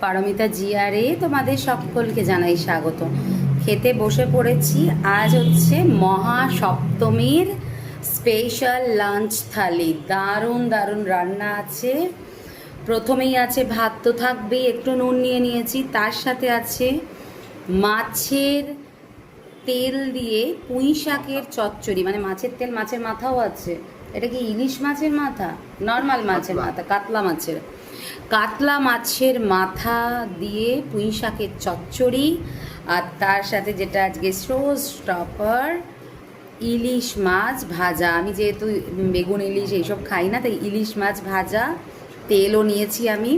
পারমিতা জিয়ারে তোমাদের সকলকে জানাই স্বাগত। খেতে বসে পড়েছি। আজ হচ্ছে মহাসপ্তমীর স্পেশাল লাঞ্চ থালি। দারুণ দারুণ রান্না আছে। প্রথমেই আছে ভাত, তো থাকবেই, একটু নুন নিয়ে নিয়েছি। তার সাথে আছে মাছের তেল দিয়ে পুঁই শাকের চচ্চড়ি, মানে মাছের তেল, মাছের মাথাও আছে। এটা কি ইলিশ মাছের মাথা? নর্মাল মাছের মাথা, কাতলা মাছের মাথা দিয়ে পুঁই শাকের চচ্চড়ি। আর তার সাথে যেটা আজকে শো স্টপার, ইলিশ মাছ ভাজা। আমি যেহেতু বেগুন ইলিশ এইসব খাই না, তাই ইলিশ মাছ ভাজা, তেলও নিয়েছি আমি।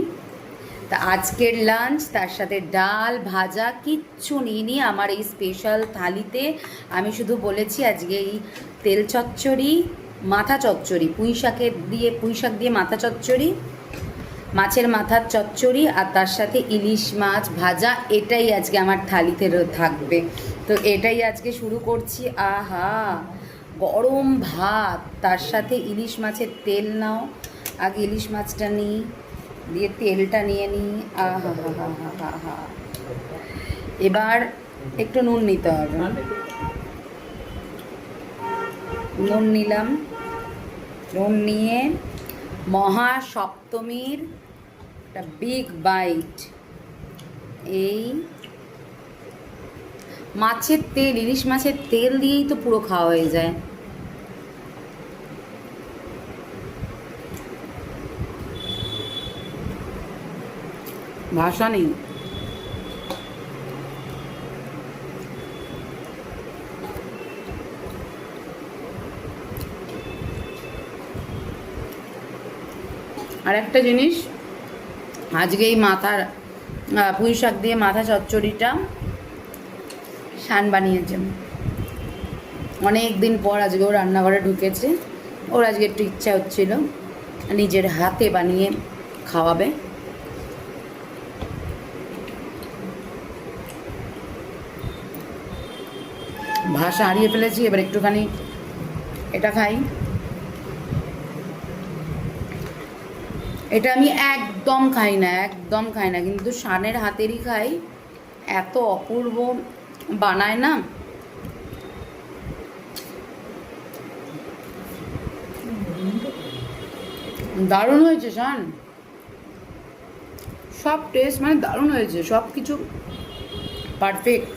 তা আজকের লাঞ্চ, তার সাথে ডাল ভাজা কিচ্ছু নিইনি আমার এই স্পেশাল থালিতে। আমি শুধু বলেছি আজকে এই তেল চচ্চড়ি, মাথা চচ্চড়ি, পুঁই শাক দিয়ে মাথা চচ্চড়ি, মাছের মাথার চচ্চড়ি, আর তার সাথে ইলিশ মাছ ভাজা। এটাই আজকে আমার থালিতে থাকবে। তো এটাই আজকে শুরু করছি। আহা, গরম ভাত, তার সাথে ইলিশ মাছের তেল। নাও, আগে ইলিশ মাছটা নিই, দিয়ে তেলটা নিয়ে নিই। আহা হা হা হা হা হা। এবার একটু নুন নিতে হবে। নুন নিলাম। নুন নিয়ে মহাসপ্তমীর একটা বিগ বাইট, এই মাছের তেল, ইলিশ মাছের তেল দিয়েই তো পুরো খাওয়া হয়ে যায়। ভাষা নেই। আর একটা জিনিস, আজকে এই মাথার পুঁই শাক দিয়ে মাথা চচ্চড়িটা শান বানিয়েছে। অনেক দিন পর আজকে ও রান্নাঘরে ঢুকেছে। ওর আজকে একটু ইচ্ছা হচ্ছিল নিজের হাতে বানিয়ে খাওয়াবে। ভাষা হারিয়ে ফেলেছি। এবার একটুখানি এটা খাই। এটা আমি একদম খাই না, কিন্তু শানের হাতেরই খাই। এত অপূর্ব বানায় না। দারুণ হয়েছে শান, সব টেস্ট মানে দারুণ হয়েছে, সব কিছু পারফেক্ট।